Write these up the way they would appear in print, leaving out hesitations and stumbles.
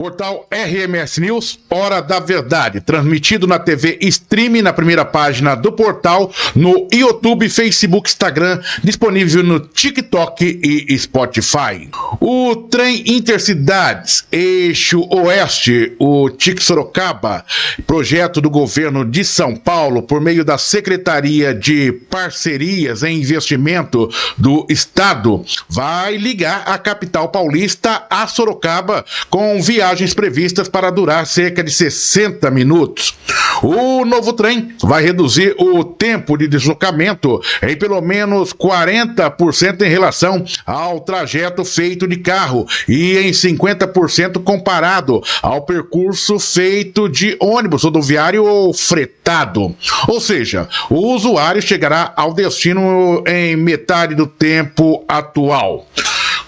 Portal RMS News, Hora da Verdade, transmitido na TV Stream, na primeira página do portal, no YouTube, Facebook, Instagram, disponível no TikTok e Spotify. O trem Intercidades, eixo oeste, o TIC-Sorocaba, projeto do governo de São Paulo, por meio da Secretaria de Parcerias em Investimento do Estado, vai ligar a capital paulista a Sorocaba com viagens previstas para durar cerca de 60 minutos. O novo trem vai reduzir o tempo de deslocamento em pelo menos 40% em relação ao trajeto feito de carro e em 50% comparado ao percurso feito de ônibus rodoviário ou fretado. Ou seja, o usuário chegará ao destino em metade do tempo atual.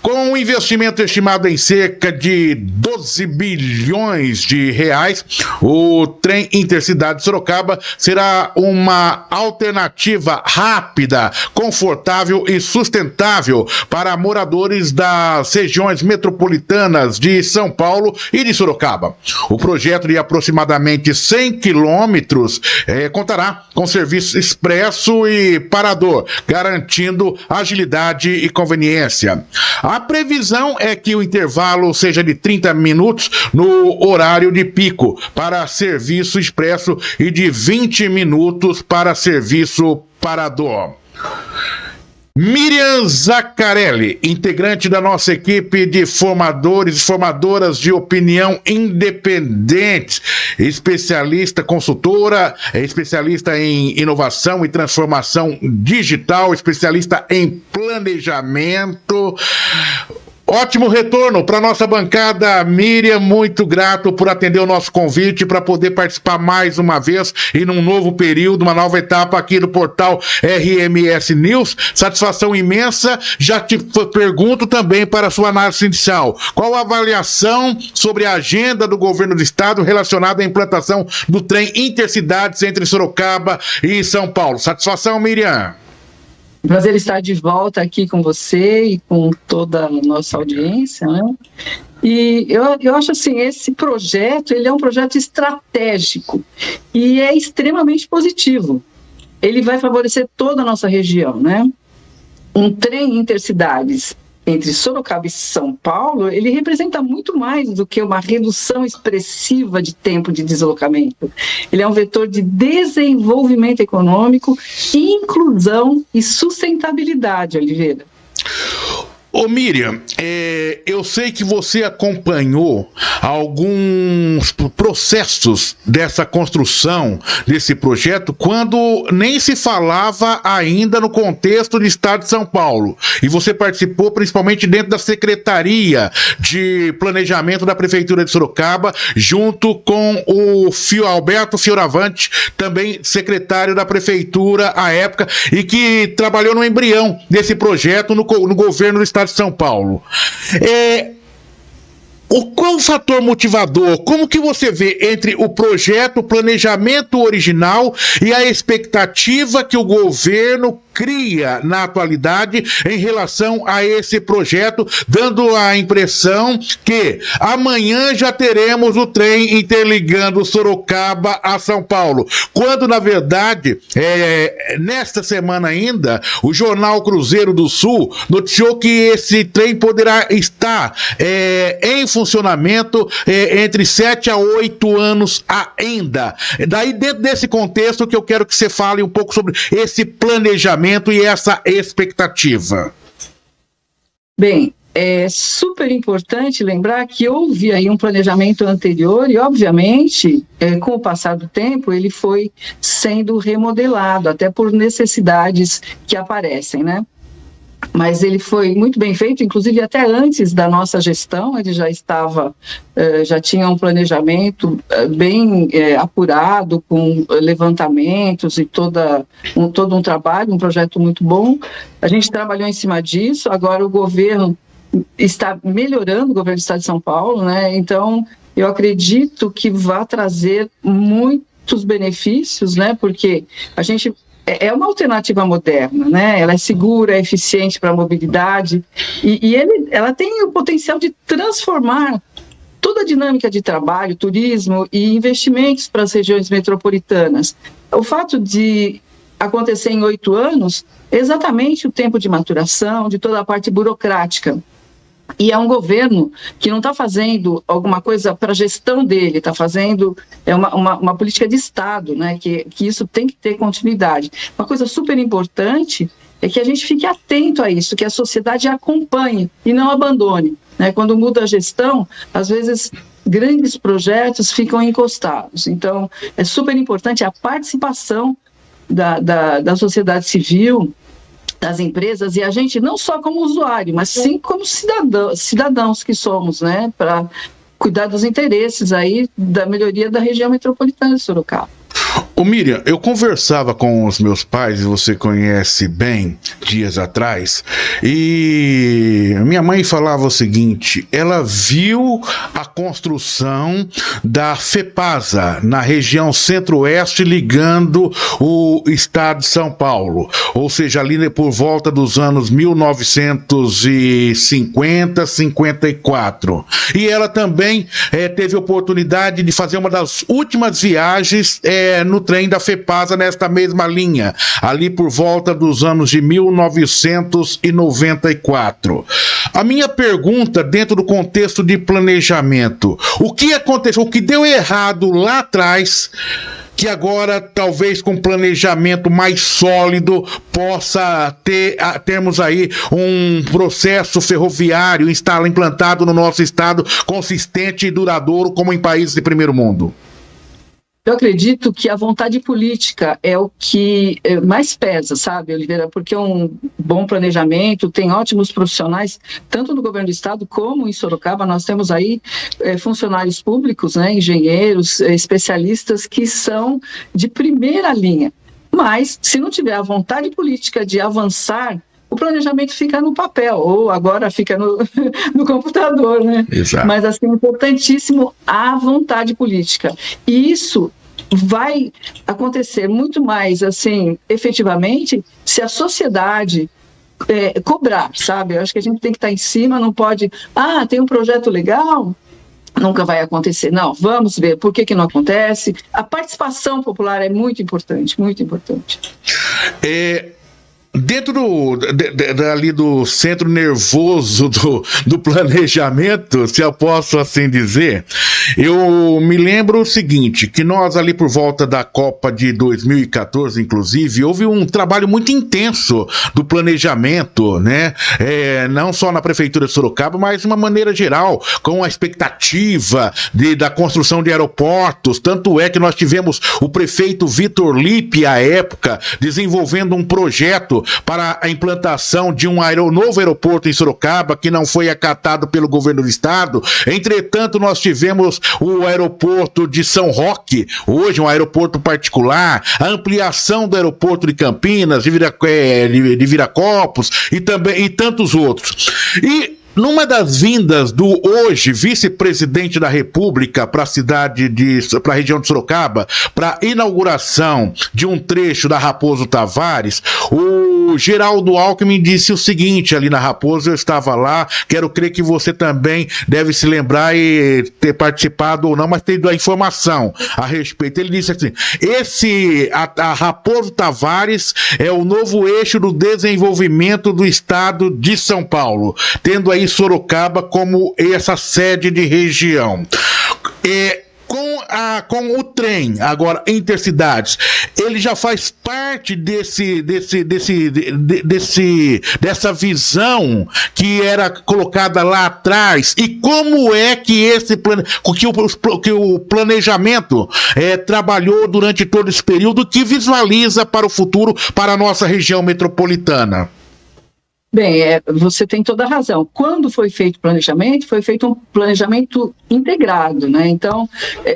Com um investimento estimado em cerca de 12 bilhões de reais, o trem Intercidade Sorocaba será uma alternativa rápida, confortável e sustentável para moradores das regiões metropolitanas de São Paulo e de Sorocaba. O projeto de aproximadamente 100 quilômetros contará com serviço expresso e parador, garantindo agilidade e conveniência. A previsão é que o intervalo seja de 30 minutos no horário de pico para serviço expresso e de 20 minutos para serviço parador. Miriam Zaccarelli, integrante da nossa equipe de formadores e formadoras de opinião independentes, especialista, consultora, especialista em inovação e transformação digital, especialista em planejamento. Ótimo retorno para nossa bancada, Miriam, muito grato por atender o nosso convite para poder participar mais uma vez e num novo período, uma nova etapa aqui do portal RMS News. Satisfação imensa. Já te pergunto também para a sua análise inicial. Qual a avaliação sobre a agenda do governo do estado relacionada à implantação do trem Intercidades entre Sorocaba e São Paulo? Satisfação, Miriam. Prazer estar de volta aqui com você e com toda a nossa audiência, né? E eu acho assim, esse projeto, ele é um projeto estratégico e é extremamente positivo. Ele vai favorecer toda a nossa região, né? Um trem Intercidades entre Sorocaba e São Paulo, ele representa muito mais do que uma redução expressiva de tempo de deslocamento. Ele é um vetor de desenvolvimento econômico, inclusão e sustentabilidade, Oliveira. Ô Miriam, eu sei que você acompanhou alguns processos dessa construção desse projeto quando nem se falava ainda no contexto do estado de São Paulo. E você participou principalmente dentro da Secretaria de Planejamento da Prefeitura de Sorocaba, junto com o Alberto Fioravante, também secretário da Prefeitura à época, e que trabalhou no embrião desse projeto no governo do estado de São Paulo. Qual o fator motivador? Como que você vê entre o projeto, o planejamento original e a expectativa que o governo cria na atualidade em relação a esse projeto, dando a impressão que amanhã já teremos o trem interligando Sorocaba a São Paulo, quando na verdade, nesta semana ainda, o jornal Cruzeiro do Sul noticiou que esse trem poderá estar em funcionamento entre 7 a 8 anos ainda. Daí, dentro desse contexto, que eu quero que você fale um pouco sobre esse planejamento e essa expectativa. Bem, é super importante lembrar que houve aí um planejamento anterior e, obviamente, com o passar do tempo, ele foi sendo remodelado, até por necessidades que aparecem, né? Mas ele foi muito bem feito, inclusive até antes da nossa gestão, ele já tinha um planejamento bem apurado, com levantamentos e todo um trabalho, um projeto muito bom. A gente trabalhou em cima disso, agora o governo está melhorando, o governo do estado de São Paulo, né? Então, eu acredito que vai trazer muitos benefícios, né? Porque a gente é uma alternativa moderna, né? Ela é segura, é eficiente para a mobilidade e ela tem o potencial de transformar toda a dinâmica de trabalho, turismo e investimentos para as regiões metropolitanas. O fato de acontecer em 8 anos é exatamente o tempo de maturação, de toda a parte burocrática. E é um governo que não está fazendo alguma coisa para a gestão dele, está fazendo uma política de Estado, né? Que isso tem que ter continuidade. Uma coisa super importante é que a gente fique atento a isso, que a sociedade acompanhe e não abandone, né? Quando muda a gestão, às vezes grandes projetos ficam encostados. Então, é super importante a participação da sociedade civil, das empresas, e a gente não só como usuário, mas sim como cidadãos que somos, né, para cuidar dos interesses aí da melhoria da região metropolitana de Sorocaba. Ô Miriam, eu conversava com os meus pais, e você conhece bem, dias atrás, e minha mãe falava o seguinte: ela viu a construção da FEPASA na região centro-oeste ligando o estado de São Paulo, ou seja, ali por volta dos anos 1950, 54. E ela também teve oportunidade de fazer uma das últimas viagens no trem da FEPASA nesta mesma linha, ali por volta dos anos de 1994. A minha pergunta, dentro do contexto de planejamento: o que aconteceu, o que deu errado lá atrás, que agora, talvez com planejamento mais sólido, possa termos aí um processo ferroviário implantado no nosso estado, consistente e duradouro, como em países de primeiro mundo? Eu acredito que a vontade política é o que mais pesa, sabe, Oliveira? Porque um bom planejamento, tem ótimos profissionais, tanto no governo do estado como em Sorocaba. Nós temos aí funcionários públicos, né, engenheiros, especialistas que são de primeira linha. Mas, se não tiver a vontade política de avançar, o planejamento fica no papel, ou agora fica no computador, né? Exato. Mas, assim, é importantíssimo a vontade política. E isso vai acontecer muito mais, assim, efetivamente, se a sociedade cobrar, sabe? Eu acho que a gente tem que estar em cima, não pode... tem um projeto legal... Nunca vai acontecer. Não, vamos ver por que não acontece. A participação popular é muito importante, muito importante. Dentro ali do centro nervoso do planejamento, se eu posso assim dizer, eu me lembro o seguinte, que nós ali por volta da Copa de 2014, inclusive, houve um trabalho muito intenso do planejamento, né? Não só na Prefeitura de Sorocaba, mas de uma maneira geral, com a expectativa da construção de aeroportos. Tanto é que nós tivemos o prefeito Vitor Lippe, à época, desenvolvendo um projeto para a implantação de um novo aeroporto em Sorocaba, que não foi acatado pelo governo do estado. Entretanto, nós tivemos o aeroporto de São Roque, hoje um aeroporto particular, a ampliação do aeroporto de Campinas, de Viracopos e tantos outros. E numa das vindas do hoje vice-presidente da República para a região de Sorocaba, para a inauguração de um trecho da Raposo Tavares, o Geraldo Alckmin disse o seguinte ali na Raposo, eu estava lá, quero crer que você também deve se lembrar e ter participado ou não, mas ter a informação a respeito. Ele disse assim: a Raposo Tavares é o novo eixo do desenvolvimento do estado de São Paulo, tendo aí Sorocaba como essa sede de região. Com o trem, agora, intercidades, ele já faz parte dessa visão que era colocada lá atrás. E como é que o planejamento trabalhou durante todo esse período, que visualiza para o futuro, para a nossa região metropolitana? Bem, você tem toda a razão. Quando foi feito o planejamento, foi feito um planejamento integrado, né? Então,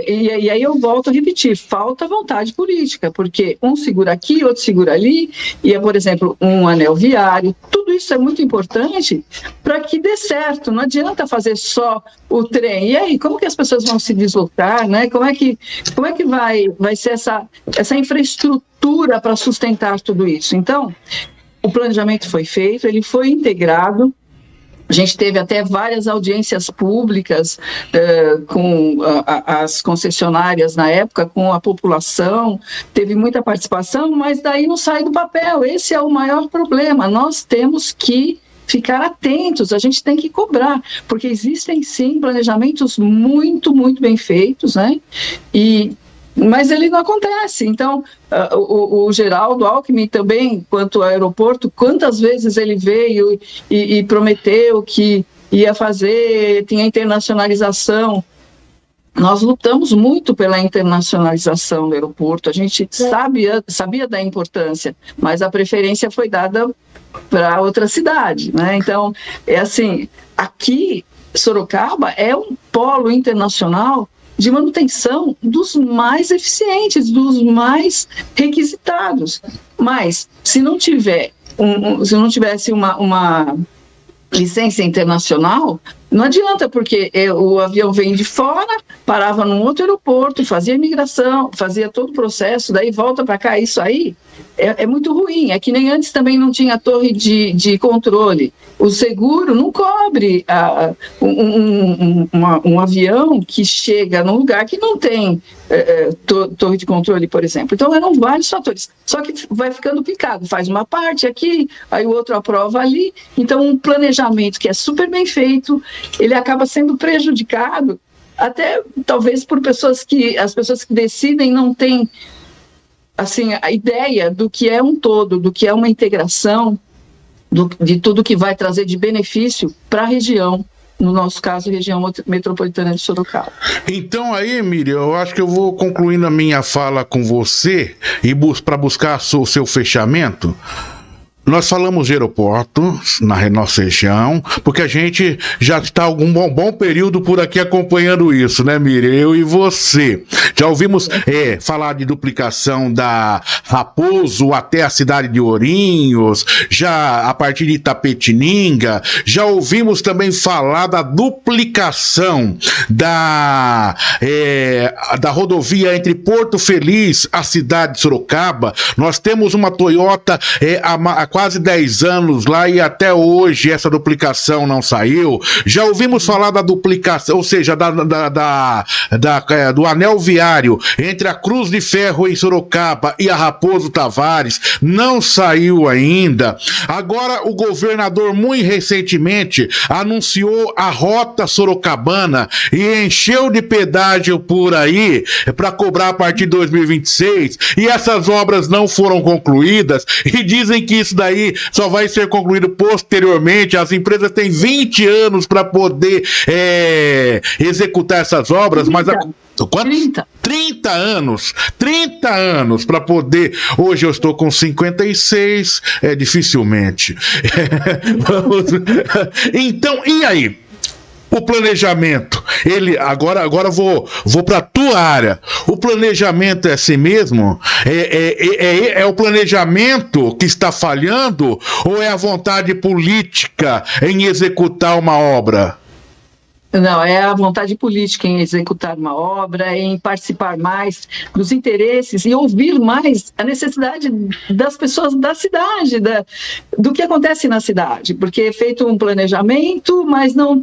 e aí eu volto a repetir, falta vontade política, porque um segura aqui, outro segura ali, e por exemplo, um anel viário. Tudo isso é muito importante para que dê certo. Não adianta fazer só o trem. E aí, como que as pessoas vão se deslocar, né? Como é que vai ser essa infraestrutura para sustentar tudo isso? Então, o planejamento foi feito, ele foi integrado, A gente teve até várias audiências públicas com as concessionárias na época, com a população, teve muita participação, mas daí não sai do papel. Esse é o maior problema. Nós temos que ficar atentos, a gente tem que cobrar, porque existem sim planejamentos muito, muito bem feitos, né? Mas ele não acontece. Então, o Geraldo Alckmin também, quanto ao aeroporto, quantas vezes ele veio e prometeu que ia fazer, tinha internacionalização. Nós lutamos muito pela internacionalização do aeroporto, a gente sabia da importância, mas a preferência foi dada para outra cidade, né? Então, é assim, aqui, Sorocaba é um polo internacional de manutenção dos mais eficientes, dos mais requisitados. Mas, se não tivesse uma licença internacional, não adianta, porque o avião vem de fora, parava num outro aeroporto, fazia imigração, fazia todo o processo, daí volta para cá. Isso aí é muito ruim. É que nem antes também não tinha torre de controle. O seguro não cobre um avião que chega num lugar que não tem torre de controle, por exemplo. Então, eram vários fatores. Só que vai ficando picado. Faz uma parte aqui, aí o outro aprova ali. Então, um planejamento que é super bem feito, ele acaba sendo prejudicado, até talvez por as pessoas que decidem não têm assim, a ideia do que é um todo, do que é uma integração, de tudo que vai trazer de benefício para a região, no nosso caso, região metropolitana de Sorocaba. Então aí, Miriam, eu acho que eu vou concluindo a minha fala com você e para buscar o seu fechamento. Nós falamos de aeroporto na nossa região, porque a gente já está há algum bom período por aqui acompanhando isso, né, Miriam? Eu e você. Já ouvimos falar de duplicação da Raposo até a cidade de Ourinhos, já a partir de Itapetininga, já ouvimos também falar da duplicação da rodovia entre Porto Feliz, a cidade de Sorocaba. Nós temos uma Toyota há quase 10 anos lá e até hoje essa duplicação não saiu. Já ouvimos falar da duplicação, ou seja, do anel viário entre a Cruz de Ferro em Sorocaba e a Raposo Tavares, não saiu ainda. Agora o governador muito recentemente anunciou a rota sorocabana e encheu de pedágio por aí para cobrar a partir de 2026, e essas obras não foram concluídas e dizem que isso daí só vai ser concluído posteriormente. As empresas têm 20 anos para poder executar essas obras, 30. Mas quantos? 30 anos. 30 anos para poder. Hoje eu estou com 56, dificilmente. Então, e aí? O planejamento, agora vou para a tua área. O planejamento é assim mesmo? É o planejamento que está falhando ou é a vontade política em executar uma obra? Não, é a vontade política em executar uma obra, em participar mais dos interesses e ouvir mais a necessidade das pessoas da cidade, do que acontece na cidade, porque é feito um planejamento, mas não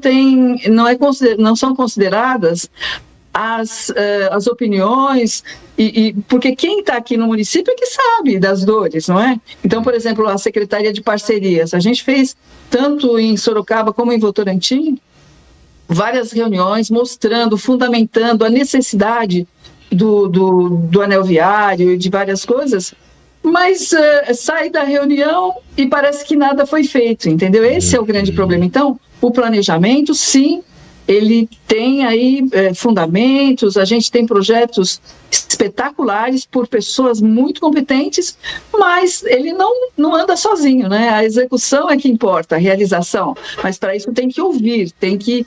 são consideradas as opiniões, porque quem está aqui no município é que sabe das dores, não é? Então, por exemplo, a Secretaria de Parcerias, a gente fez tanto em Sorocaba como em Votorantim, várias reuniões mostrando, fundamentando a necessidade do anel viário e de várias coisas, mas sai da reunião e parece que nada foi feito, entendeu? Esse é o grande problema. Então, o planejamento, sim, ele tem aí fundamentos, a gente tem projetos espetaculares por pessoas muito competentes, mas ele não anda sozinho, né? A execução é que importa, a realização, mas para isso tem que ouvir, tem que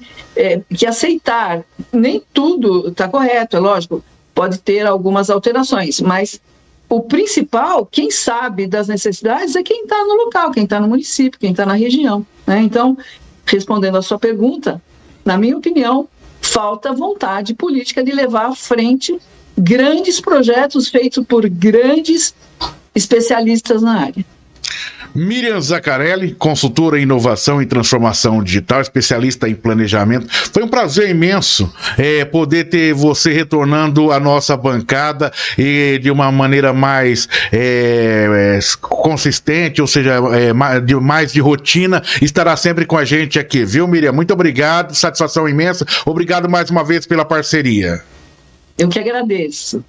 aceitar. Nem tudo está correto, é lógico, pode ter algumas alterações, mas o principal, quem sabe das necessidades é quem está no local, quem está no município, quem está na região, né? Então, respondendo à sua pergunta, na minha opinião, falta vontade política de levar à frente grandes projetos feitos por grandes especialistas na área. Miriam Zaccarelli, consultora em inovação e transformação digital, especialista em planejamento. Foi um prazer imenso poder ter você retornando à nossa bancada e de uma maneira mais consistente, ou seja, mais de rotina. Estará sempre com a gente aqui, viu, Miriam? Muito obrigado, satisfação imensa. Obrigado mais uma vez pela parceria. Eu que agradeço.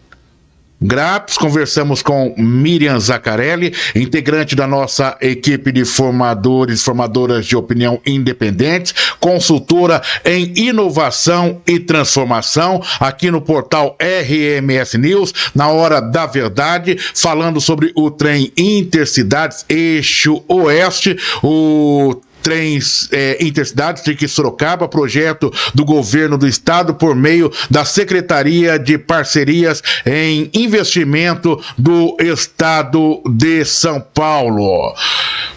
Gratos, conversamos com Miriam Zaccarelli, integrante da nossa equipe de formadoras de opinião independentes, consultora em inovação e transformação, aqui no portal RMS News, na Hora da Verdade, falando sobre o trem Intercidades Eixo Oeste, o trens intercidades de Sorocaba, projeto do governo do estado por meio da Secretaria de Parcerias em Investimento do Estado de São Paulo.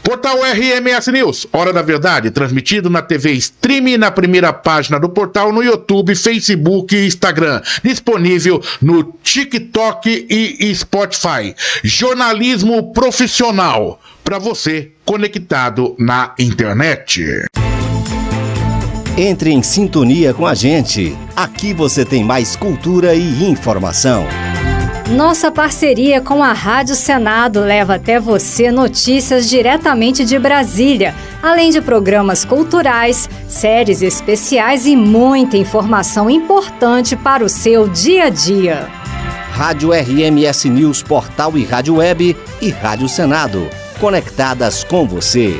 Portal RMS News, Hora da Verdade, transmitido na TV Stream, na primeira página do portal, no YouTube, Facebook e Instagram, disponível no TikTok e Spotify. Jornalismo profissional para você conectado na internet. Entre em sintonia com a gente. Aqui você tem mais cultura e informação. Nossa parceria com a Rádio Senado leva até você notícias diretamente de Brasília, além de programas culturais, séries especiais e muita informação importante para o seu dia a dia. Rádio RMS News, Portal e Rádio Web e Rádio Senado, conectadas com você.